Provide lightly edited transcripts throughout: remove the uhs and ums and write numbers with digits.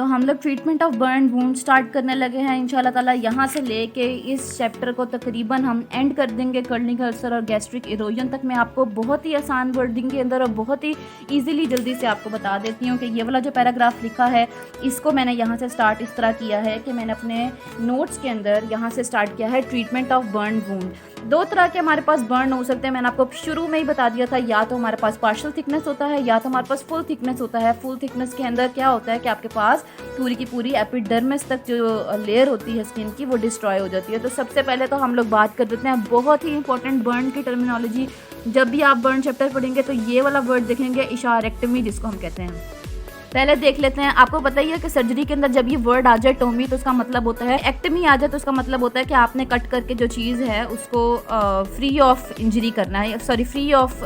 तो हम लोग treatment of burn wound start करने लगे हैं इंशाल्लाह ताला। यहाँ से लेके इस चैप्टर को तकरीबन हम एंड कर देंगे। कर्निक अल्सर और गैस्ट्रिक इरोजन तक मैं आपको बहुत ही आसान वर्डिंग के अंदर और बहुत ही ईजिली जल्दी से आपको बता देती हूँ कि ये वाला जो पैराग्राफ लिखा है इसको मैंने यहाँ से स्टार्ट इस तरह किया है कि मैंने अपने नोट्स के अंदर यहाँ से स्टार्ट किया है ट्रीटमेंट ऑफ बर्न वुंड। दो तरह के हमारे पास बर्न हो सकते हैं, मैंने आपको शुरू में ही बता दिया था। या तो हमारे पास पार्शियल थिकनेस होता है या तो हमारे पास फुल थिकनेस होता है। फुल थिकनेस के अंदर क्या होता है कि आपके पास पूरी की पूरी एपिडर्मिस तक जो लेयर होती है स्किन की वो डिस्ट्रॉय हो जाती है। तो सबसे पहले तो हम लोग बात कर देते हैं बहुत ही इंपॉर्टेंट बर्न की टर्मिनोलॉजी। जब भी आप बर्न चैप्टर पढ़ेंगे तो ये वाला वर्ड देखेंगे, इशारेक्टमी जिसको हम कहते हैं। पहले देख लेते हैं। आपको पता ही है कि सर्जरी के अंदर जब ये वर्ड आ जाए टोमी तो उसका मतलब होता है, एक्टमी आ जाए तो उसका मतलब होता है कि आपने कट करके जो चीज़ है उसको फ्री ऑफ इंजरी करना है, सॉरी फ्री ऑफ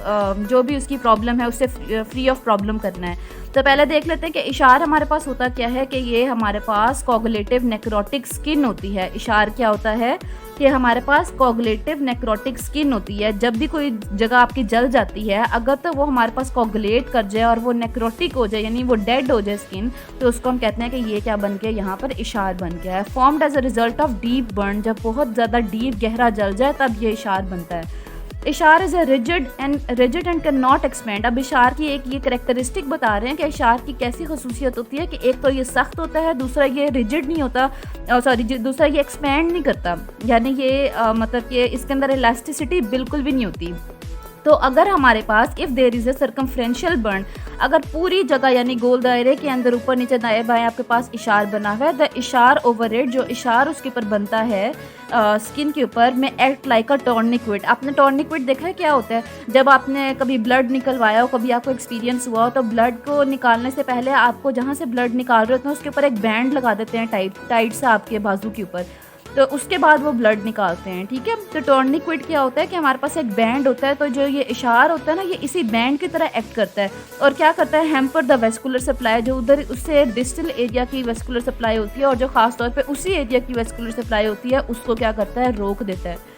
जो भी उसकी प्रॉब्लम है उससे फ्री ऑफ प्रॉब्लम करना है। तो पहले देख लेते हैं कि इशार हमारे पास होता क्या है कि ये हमारे पास कोगुलेटिव नेक्रोटिक स्किन होती है। इशार क्या होता है कि हमारे पास कोगुलेटिव नेक्रोटिक स्किन होती है। जब भी कोई जगह आपकी जल जाती है अगर तो वो हमारे पास कोगुलेट कर जाए और वो नेक्रोटिक हो जाए यानी वो डेड हो जाए स्किन, तो उसको हम कहते हैं कि ये क्या बन गया, यहाँ पर इशार बन गया है। Formed as a result of deep burn, जब बहुत ज़्यादा डीप गहरा जल जाए तब ये इशार बनता है। Eschar is a rigid and can not expand. अब इशार की एक ये करेक्टरिस्टिक बता रहे हैं कि इशार की कैसी खसूसियत होती है कि एक तो ये सख्त होता है, दूसरा ये रिजिड नहीं होता, सॉरी दूसरा ये एक्सपेंड नहीं करता, यानी ये मतलब कि इसके अंदर इलास्टिसिटी बिल्कुल भी नहीं होती। तो अगर हमारे पास if there is a circumferential burn, अगर पूरी जगह यानी गोल दायरे के अंदर ऊपर नीचे दाएं बाएं आपके पास इशार बना हुआ है, द इशार ओवर इट, जो इशार उसके ऊपर बनता है स्किन के ऊपर में, एक्ट लाइक अ टॉर्निक्विट। आपने टॉर्निक्विट देखा है क्या होता है? जब आपने कभी ब्लड निकलवाया हो, कभी आपको एक्सपीरियंस हुआ हो, तो ब्लड को निकालने से पहले आपको जहाँ से ब्लड निकाल रहे होते हैं उसके ऊपर एक बैंड लगा देते हैं टाइट सा आपके बाजू के ऊपर, तो उसके बाद वो ब्लड निकालते हैं, ठीक है। तो टॉर्निक्विट क्या होता है कि हमारे पास एक बैंड होता है, तो जो ये इशार होता है ना ये इसी बैंड की तरह एक्ट करता है और क्या करता है, हैम्पर द वेस्कुलर सप्लाई, जो उधर उससे डिस्टल एरिया की वेस्कुलर सप्लाई होती है और जो खास तौर पे उसी एरिया की वेस्कुलर सप्लाई होती है उसको क्या करता है, रोक देता है,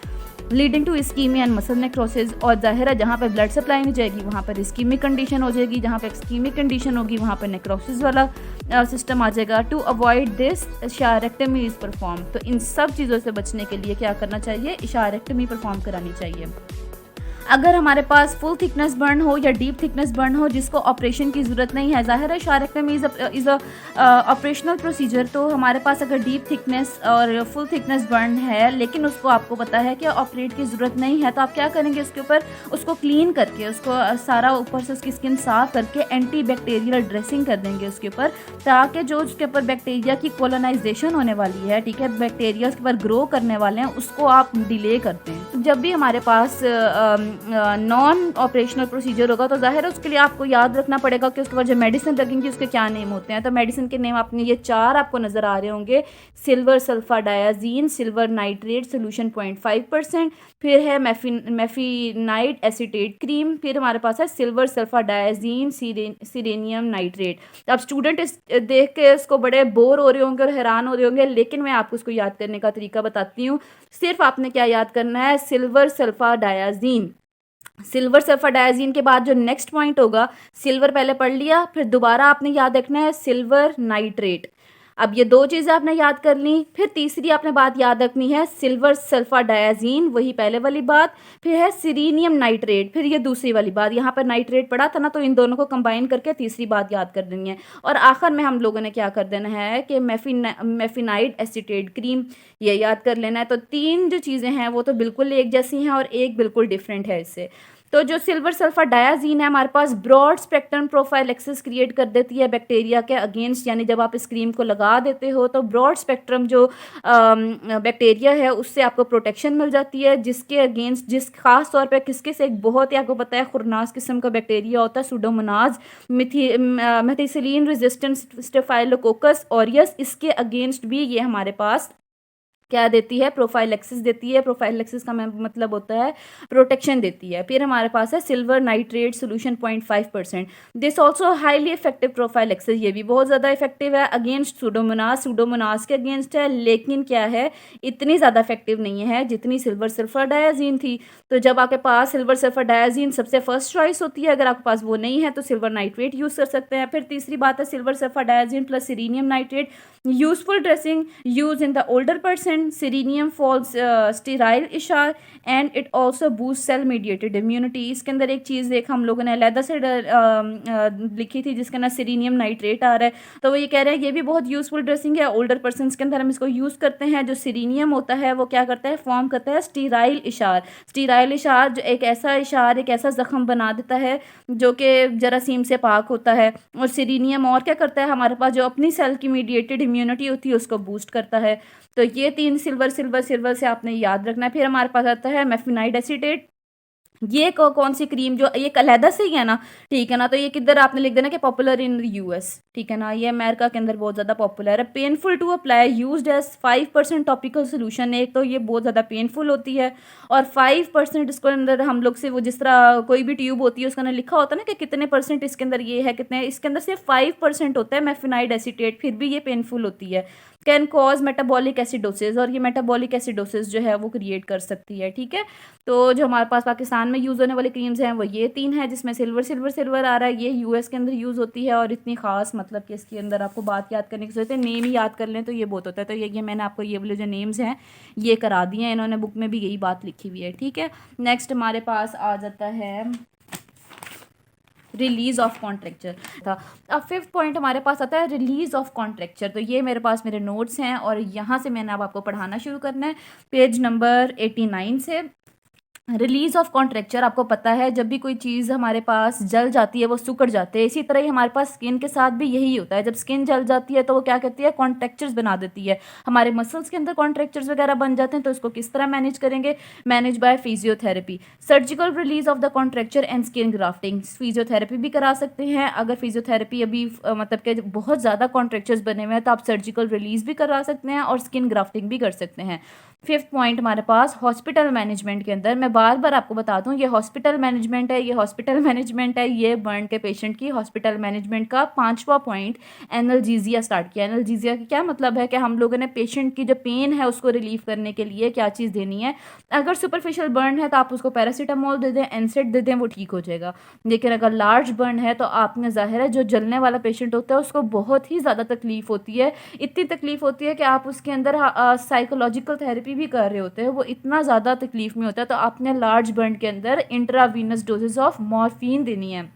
leading to ischaemia and muscle necrosis. और जाहिर है जहाँ पे ब्लड सप्लाई नहीं जाएगी वहाँ पर इस्कीमिक कंडीशन हो जाएगी, जहाँ पे इस्कीमिक कंडीशन होगी वहाँ पर नेक्रोसिस वाला सिस्टम आ जाएगा। To avoid this escharotomy is perform. तो इन सब चीज़ों से बचने के लिए क्या करना चाहिए, इशारेक्टमी परफॉर्म करानी चाहिए। अगर हमारे पास फुल थिकनेस बर्न हो या डीप थिकनेस बर्न हो जिसको ऑपरेशन की ज़रूरत नहीं है, ज़ाहिर है इशारेक्टमी इज़ अ ऑपरेशनल प्रोसीजर। तो हमारे पास अगर डीप थिकनेस और फुल थिकनेस बर्न है लेकिन उसको आपको पता है कि ऑपरेट की ज़रूरत नहीं है, तो आप क्या करेंगे, इसके ऊपर उसको क्लीन करके उसको सारा ऊपर से उसकी स्किन साफ करके एंटी बैक्टीरियल ड्रेसिंग कर देंगे उसके ऊपर, ताकि जो उसके ऊपर बैक्टीरिया की कोलोनाइजेशन होने वाली है, ठीक है, बैक्टीरिया उसके ऊपर ग्रो करने वाले हैं, उसको आप डिले करते हैं। जब भी हमारे पास नॉन ऑपरेशनल प्रोसीजर होगा तो जाहिर है उसके लिए आपको याद रखना पड़ेगा कि उसके बाद जो मेडिसिन लगेंगी उसके क्या नेम होते हैं। तो मेडिसिन के नेम आपने ये 4 आपको नज़र आ रहे होंगे, सिल्वर सल्फाडायाजीन, सिल्वर नाइट्रेट सोल्यूशन 0.5%, फिर है मेफिनाइड एसीटेट क्रीम, फिर हमारे पास है सिल्वर सल्फाडायाजीन सिरेनियम नाइट्रेट। अब स्टूडेंट इस देख के इसको बड़े बोर हो रहे होंगे और हैरान हो रहे होंगे, लेकिन मैं आपको इसको याद करने का तरीका बताती हूँ। सिर्फ आपने क्या याद करना है, सिल्वर सल्फाडायाजीन। सिल्वर सल्फाडायाजीन के बाद जो नेक्स्ट पॉइंट होगा, सिल्वर पहले पढ़ लिया, फिर दोबारा आपने याद रखना है सिल्वर नाइट्रेट। अब ये 2 चीज़ें आपने याद कर ली, फिर तीसरी आपने बात याद रखनी है सिल्वर सल्फाडायाजीन, वही पहले वाली बात, फिर है सिरेनियम नाइट्रेट, फिर ये दूसरी वाली बात। यहाँ पर नाइट्रेट पढ़ा था ना, तो इन दोनों को कंबाइन करके तीसरी बात याद कर देनी है। और आखिर में हम लोगों ने क्या कर देना है कि मेफिनाइड एसीटेट क्रीम, ये याद कर लेना है। तो 3 जो चीज़ें हैं वो तो बिल्कुल एक जैसी हैं और एक बिल्कुल डिफरेंट है इससे। तो जो सिल्वर सल्फाडायाजीन है हमारे पास ब्रॉड स्पेक्ट्रम प्रोफाइलेक्सिस क्रिएट कर देती है बैक्टीरिया के अगेंस्ट, यानी जब आप इस क्रीम को लगा देते हो तो ब्रॉड स्पेक्ट्रम जो बैक्टीरिया है उससे आपको प्रोटेक्शन मिल जाती है, जिसके अगेंस्ट जिस खास तौर पे किसके से एक बहुत ही आपको पता है खुरनास किस्म का बैक्टीरिया होता है Pseudomonas methicillin resistant staphylococcus aureus, इसके अगेंस्ट भी ये हमारे पास क्या देती है, प्रोफाइलैक्सिस देती है। प्रोफाइलैक्सिस का मतलब होता है प्रोटेक्शन देती है। फिर हमारे पास है silver nitrate solution 0.5%। This also highly effective prophylaxis, ये भी बहुत ज़्यादा इफेक्टिव है अगेंस्ट सूडोमोनास। सूडोमोनास के अगेंस्ट है, लेकिन क्या है, इतनी ज़्यादा इफेक्टिव नहीं है जितनी सिल्वर सल्फर डायाजीन थी। तो जब आपके पास सिल्वर सल्फर डायाजीन सबसे फर्स्ट चॉइस होती है, अगर आपके पास वो नहीं है तो सिल्वर नाइट्रेट यूज़ कर सकते हैं। फिर तीसरी बात है silver sulphur diazine plus cerium nitrate, useful dressing use in the older person. Cerium falls sterile eschar and it also boost cell mediated immunity. इसके अंदर एक चीज़ एक हम लोगों ने अलहदा से लिखी थी जिसका ना सीरीनियम नाइट्रेट आ रहा है, तो वो ये कह रहे हैं ये भी बहुत यूजफुल ड्रेसिंग है। ओल्डर पर्सन के अंदर हम इसको यूज़ करते हैं। जो सीरीनियम होता है वो क्या करता है, फॉर्म करता है स्टीराइल इशार। स्टीराइल इशार जो एक ऐसा इशार, एक ऐसा जख्म बना देता है जो कि जरासीम से पाक होता है। और सीरीनियम और क्या करता है, हमारे पास जो अपनी सेल की मीडिएटेड इम्यूनिटी होती है उसको बूस्ट करता है। तो ये तीन सिल्वर सिल्वर सिल्वर से आपने याद रखना है। फिर हमारे पास आता है मेफिनाइड एसीटेट। ये कौन सी क्रीम, जो ये अलहदा से ही है ना, ठीक है ना, तो ये किधर आपने लिख देना कि पॉपुलर इन यूएस, ठीक है ना, ये अमेरिका के अंदर बहुत ज़्यादा पॉपुलर है। Painful to apply, used as 5% topical solution. एक तो ये बहुत ज़्यादा पेनफुल होती है और 5% इसके अंदर हम लोग से वो जिस तरह कोई भी ट्यूब होती है उसका ना लिखा होता है ना कि कितने परसेंट इसके अंदर ये है, कितने, इसके अंदर सिर्फ 5% होता है मेफिनाइड एसीटेट, फिर भी ये पेनफुल होती है। कैन कॉज मेटाबॉलिक एसिडोसिस, और ये मेटाबॉलिक एसिडोसिस जो है वो क्रिएट कर सकती है, ठीक है। तो जो हमारे पास पाकिस्तान में यूज़ होने वाली क्रीम्स हैं वो ये तीन है, जिसमें सिल्वर सिल्वर सिल्वर आ रहा है। ये यूएस के अंदर यूज़ होती है और इतनी खास मतलब कि इसके अंदर आपको बात याद करने की जरूरत है, नेम ही याद कर लें तो ये बहुत होता है। तो ये मैंने आपको ये वाले जो नेम्स हैं ये करा दिए हैं, इन्होंने बुक में भी यही बात लिखी हुई है, ठीक है। नेक्स्ट हमारे पास आ जाता है रिलीज ऑफ कॉन्ट्रेक्चर था। अब 5th पॉइंट हमारे पास आता है रिलीज ऑफ कॉन्ट्रेक्चर। तो ये मेरे पास मेरे नोट्स हैं और यहाँ से मैंने अब आपको पढ़ाना शुरू करना है पेज नंबर 89 से। रिलीज ऑफ कॉन्ट्रेक्चर, आपको पता है जब भी कोई चीज़ हमारे पास जल जाती है वो सुकड़ जाते हैं, इसी तरह ही हमारे पास स्किन के साथ भी यही होता है। जब स्किन जल जाती है तो वो क्या करती है, कॉन्ट्रेक्चर्स बना देती है। हमारे मसल्स के अंदर कॉन्ट्रेक्चर्स वगैरह बन जाते हैं, तो इसको किस तरह मैनेज करेंगे, manage by physiotherapy. Surgical release of the contracture and skin grafting, physiotherapy भी करा सकते हैं। अगर फिजियोथेरेपी अभी मतलब कि बहुत ज़्यादा कॉन्ट्रेक्चर्स बने हुए हैं तो आप सर्जिकल रिलीज भी करा सकते हैं और स्किन ग्राफ्टिंग भी कर सकते हैं। 5th पॉइंट हमारे पास हॉस्पिटल मैनेजमेंट के अंदर, मैं बार बार आपको बता दूं ये हॉस्पिटल मैनेजमेंट है, ये हॉस्पिटल मैनेजमेंट है, ये बर्न के पेशेंट की हॉस्पिटल मैनेजमेंट का 5वां पॉइंट एनाल्जेसिया स्टार्ट किया। एनाल्जेसिया का क्या मतलब है कि हम लोगों ने पेशेंट की जो पेन है उसको रिलीव करने के लिए क्या चीज़ देनी है। अगर सुपरफिशियल बर्न है तो आप उसको पैरासीटामोल दे दें, एनसेड दे दें, वो ठीक हो जाएगा। लेकिन अगर लार्ज बर्न है तो आपने ज़ाहिर है जो जलने वाला पेशेंट होता है उसको बहुत ही ज़्यादा तकलीफ होती है। इतनी तकलीफ होती है कि आप उसके अंदर साइकोलॉजिकल थेरेपी भी कर रहे होते हैं, वो इतना ज़्यादा तकलीफ में होता है। तो आपने लार्ज बर्न के अंदर इंट्रावीनस डोजेस ऑफ मॉर्फिन देनी है।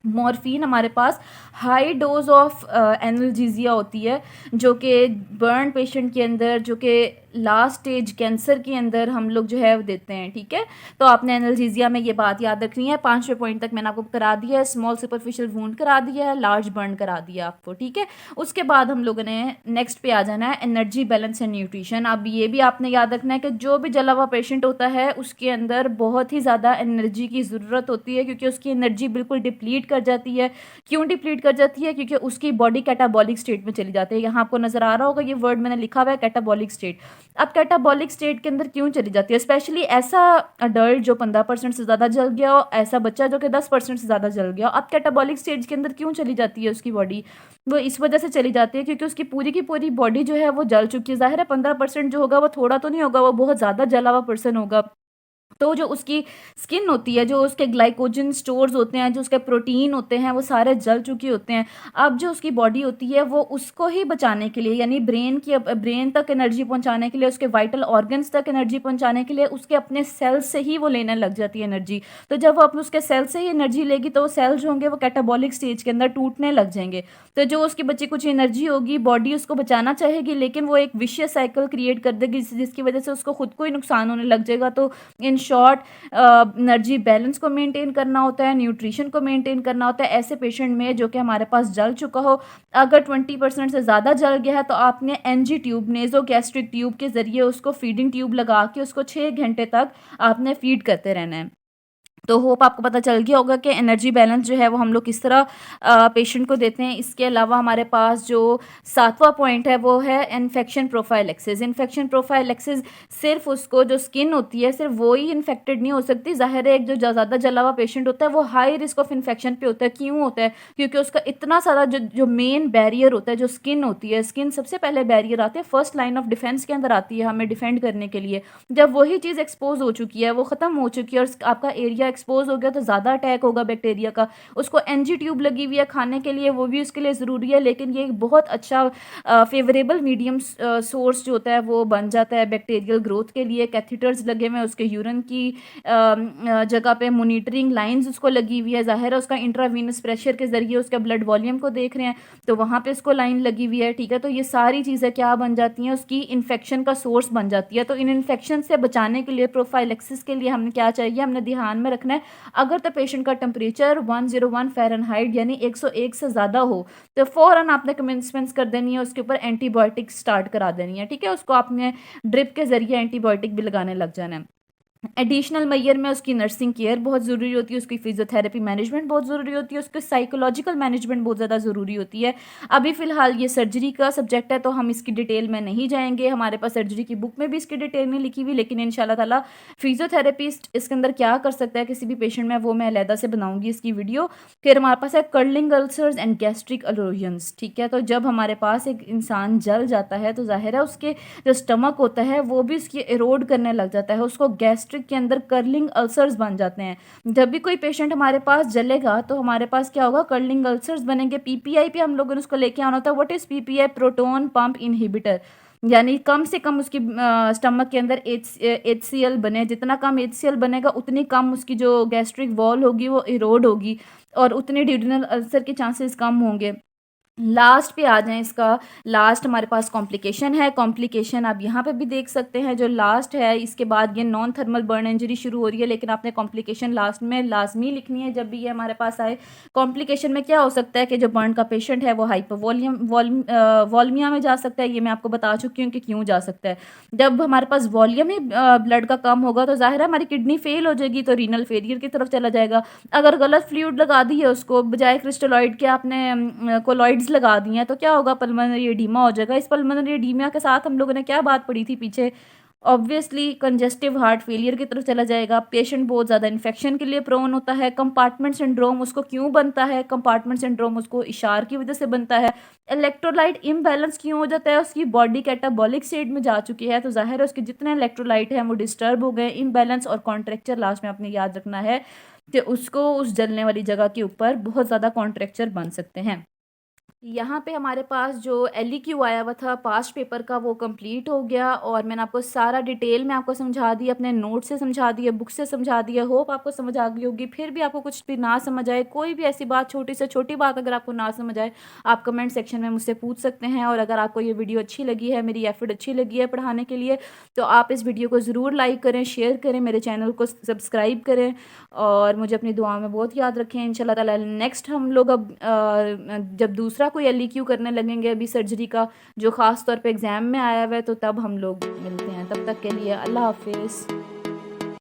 मॉर्फिन हमारे पास हाई डोज ऑफ एनाल्जेसिया होती है जो कि बर्न पेशेंट के अंदर, जो कि लास्ट स्टेज कैंसर के अंदर हम लोग जो है वो देते हैं, ठीक है। तो आपने एनाल्जेसिया में ये बात याद रखनी है। 5वें पॉइंट तक मैंने आपको करा दिया है, स्मॉल सुपरफिशियल वूंड करा दिया है, लार्ज बर्न करा दिया आपको, ठीक है। उसके बाद हम लोगों ने नेक्स्ट पे आ जाना है एनर्जी बैलेंस एंड न्यूट्रिशन। अब ये भी आपने याद रखना है कि जो भी जला हुआ पेशेंट होता है उसके अंदर बहुत ही ज़्यादा एनर्जी की ज़रूरत होती है, क्योंकि उसकी एनर्जी बिल्कुल डिप्लीट कर जाती है। क्यों डिप्लीट कर जाती है, क्योंकि उसकी बॉडी कैटाबॉलिक स्टेट में चली जाती है। यहाँ आपको नजर आ रहा होगा ये वर्ड मैंने लिखा हुआ है कैटाबॉलिक स्टेट। अब कैटाबॉलिक स्टेट के अंदर क्यों चली जाती है, स्पेशली ऐसा अडल्ट जो 15% से ज़्यादा जल गया हो, ऐसा बच्चा जो कि 10% से ज़्यादा जल गया हो। अब कैटाबॉलिक स्टेज के अंदर क्यों चली जाती है उसकी बॉडी, वो इस वजह से चली जाती है क्योंकि उसकी पूरी की पूरी बॉडी जो है वो जल चुकी है। ज़ाहिर है 15% जो होगा वो थोड़ा तो नहीं होगा, वो बहुत ज़्यादा जला हुआ पर्सन होगा। तो जो उसकी स्किन होती है, जो उसके ग्लाइकोजन स्टोर्स होते हैं, जो उसके प्रोटीन होते हैं, वो सारे जल चुके होते हैं। अब जो उसकी बॉडी होती है वो उसको ही बचाने के लिए, यानी ब्रेन तक एनर्जी पहुंचाने के लिए, उसके वाइटल ऑर्गन्स तक एनर्जी पहुंचाने के लिए उसके अपने सेल से ही वो लेने लग जाती है एनर्जी। तो जब वो अपने उसके सेल से ही एनर्जी लेगी तो वो सेल जो होंगे वो कैटाबॉलिक स्टेज के अंदर टूटने लग जाएंगे। तो जो उसकी बची कुछ एनर्जी होगी, बॉडी उसको बचाना चाहेगी, लेकिन वो एक विशियस साइकिल क्रिएट कर देगी जिसकी वजह से उसको खुद को ही नुकसान होने लग जाएगा। तो इन शॉर्ट एनर्जी बैलेंस को मेंटेन करना होता है, न्यूट्रिशन को मेंटेन करना होता है ऐसे पेशेंट में जो कि हमारे पास जल चुका हो। अगर 20% से ज़्यादा जल गया है तो आपने एनजी ट्यूब, नेजो गैस्ट्रिक ट्यूब के ज़रिए उसको फीडिंग ट्यूब लगा के उसको 6 घंटे तक आपने फीड करते रहना है। तो होप आपको पता चल गया होगा कि एनर्जी बैलेंस जो है वो हम लोग किस तरह पेशेंट को देते हैं। इसके अलावा हमारे पास जो 7वां पॉइंट है वो है इन्फेक्शन प्रोफाइलैक्सिस। इन्फेक्शन प्रोफाइलैक्सिस सिर्फ उसको जो स्किन होती है सिर्फ वो ही इन्फेक्टेड नहीं हो सकती। ज़ाहिर है एक जो ज़्यादा जला हुआ पेशेंट होता है वो हाई रिस्क ऑफ इन्फेक्शन पे होता है। क्यों होता है? क्योंकि उसका इतना सारा जो जो मेन बैरियर होता है, जो स्किन होती है, स्किन सबसे पहले बैरियर आती है, फर्स्ट लाइन ऑफ डिफेंस के अंदर आती है हमें डिफेंड करने के लिए। जब वही चीज़ एक्सपोज हो चुकी है, वो ख़त्म हो चुकी है और आपका एरिया एक्सपोज हो गया तो ज़्यादा अटैक होगा बैक्टीरिया का। उसको एनजी ट्यूब लगी हुई है खाने के लिए, वो भी उसके लिए ज़रूरी है, लेकिन ये एक बहुत अच्छा फेवरेबल मीडियम सोर्स जो होता है वो बन जाता है बैक्टीरियल ग्रोथ के लिए। कैथीटर्स लगे हुए हैं, उसके यूरिन की जगह पे मॉनिटरिंग लाइंस उसको लगी हुई है। ज़ाहिर है उसका इंट्रावीनस प्रेशर के ज़रिए उसके ब्लड वॉल्यूम को देख रहे हैं तो वहाँ पे उसको लाइन लगी हुई है। ठीक है, तो ये सारी चीज़ें क्या बन जाती हैं, उसकी इन्फेक्शन का सोर्स बन जाती है। तो इन इन्फेक्शन से बचाने के लिए प्रोफाइलैक्सिस के लिए हमने क्या चाहिए, हमने ध्यान में रखना है अगर तो पेशेंट का टेम्परेचर 101 फ़ारेनहाइट यानी 101 से ज़्यादा हो तो फ़ौरन आपने कमेंसमेंट कर देनी है, उसके ऊपर एंटीबायोटिक स्टार्ट करा देनी है। ठीक है, उसको आपने ड्रिप के ज़रिए एंटीबायोटिक भी लगाने लग जाना है। एडिशनल मैयर में उसकी नर्सिंग केयर बहुत ज़रूरी होती है, उसकी फिजियोथेरेपी मैनेजमेंट बहुत ज़रूरी होती है, उसकी साइकोलॉजिकल मैनेजमेंट बहुत ज़्यादा ज़रूरी होती है। अभी फ़िलहाल ये सर्जरी का सब्जेक्ट है तो हम इसकी डिटेल में नहीं जाएंगे, हमारे पास सर्जरी की बुक में भी इसकी डिटेल नहीं लिखी हुई, लेकिन इंशाल्लाह ताला फिजियोथेरेपिस्ट इसके अंदर क्या कर सकता है किसी भी पेशेंट में, वो मैं अलहदा से बनाऊंगी इसकी वीडियो। फिर हमारे पास है कर्लिंग अल्सर्स एंड गैस्ट्रिक अलोजन्स। ठीक है, तो जब हमारे पास एक इंसान जल जाता है तो जाहिर है उसके जो स्टमक होता है वो भी इसकी एरोड करने लग जाता है, उसको गैस्ट्रिक के अंदर कर्लिंग अल्सर्स बन जाते हैं। जब भी कोई पेशेंट हमारे पास जलेगा तो हमारे पास क्या होगा, कर्लिंग अल्सर्स बनेंगे। पीपीआई पे हम लोगों ने उसको लेके आना होता है। What is PPI? Proton pump inhibitor, यानी कम से कम उसकी स्टमक के अंदर HCl बने। जितना कम HCl बनेगा उतनी कम उसकी जो गैस्ट्रिक वॉल होगी वो इरोड होगी और उतने ड्यूडेनल अल्सर के चांसेस कम होंगे। लास्ट पे आ जाएं, इसका लास्ट हमारे पास कॉम्प्लिकेशन है। कॉम्प्लिकेशन आप यहाँ पे भी देख सकते हैं, जो लास्ट है इसके बाद ये नॉन थर्मल बर्न इंजरी शुरू हो रही है, लेकिन आपने कॉम्प्लिकेशन लास्ट में लाजमी लिखनी है जब भी ये हमारे पास आए। कॉम्प्लिकेशन में क्या हो सकता है कि जो बर्न का पेशेंट है वो हाइपर वॉल्यूमिया में जा सकता है। ये मैं आपको बता चुकी हूँ कि क्यों जा सकता है। जब हमारे पास वॉल्यूम ही ब्लड का कम होगा तो जाहिर है हमारी किडनी फेल हो जाएगी, तो रीनल फेलियर की तरफ चला जाएगा। अगर गलत फ्लूइड लगा दी है उसको, बजाय क्रिस्टलॉइड के आपने कोलॉइड्स लगा दिए हैं तो क्या होगा, पल्मोनरी एडीमा हो जाएगा। इस पल्मोनरी एडीमा के साथ हम लोगों ने क्या बात पढ़ी थी पीछे, ऑब्वियसली कंजेस्टिव हार्ट फेलियर की तरफ चला जाएगा। पेशेंट बहुत ज़्यादा इन्फेक्शन के लिए प्रोन होता है। कंपार्टमेंट सिंड्रोम उसको क्यों बनता है, कंपार्टमेंट सिंड्रोम उसको इशार की वजह से बनता है। इलेक्ट्रोलाइट इम्बैलेंस क्यों हो जाता है, उसकी बॉडी कैटाबॉलिक स्टेट में जा चुकी है तो जाहिर है उसके जितने इलेक्ट्रोलाइट हैं वो डिस्टर्ब हो गए। इम्बैलेंस और कॉन्ट्रेक्चर लास्ट में आपने याद रखना है कि उसको उस जलने वाली जगह के ऊपर बहुत ज़्यादा कॉन्ट्रेक्चर बन सकते हैं। यहाँ पे हमारे पास जो LEQ आया हुआ था पास्ट पेपर का वो कंप्लीट हो गया और मैंने आपको सारा डिटेल में आपको समझा दिया, अपने नोट से समझा दिया, बुक से समझा दिया। होप आपको समझ आ गई होगी। फिर भी आपको कुछ भी ना समझ आए, कोई भी ऐसी बात, छोटी से छोटी बात अगर आपको ना समझ आए, आप कमेंट सेक्शन में मुझसे पूछ सकते हैं। और अगर आपको ये वीडियो अच्छी लगी है, मेरी एफर्ट अच्छी लगी है पढ़ाने के लिए, तो आप इस वीडियो को ज़रूर लाइक करें, शेयर करें, मेरे चैनल को सब्सक्राइब करें और मुझे अपनी दुआ में बहुत याद रखें। इंशाल्लाह ताला नेक्स्ट हम लोग अब जब दूसरा कोई LEQ करने लगेंगे अभी सर्जरी का, जो ख़ास तौर पे एग्ज़ाम में आया हुआ है, तो तब हम लोग मिलते हैं। तब तक के लिए अल्लाह हाफिज़।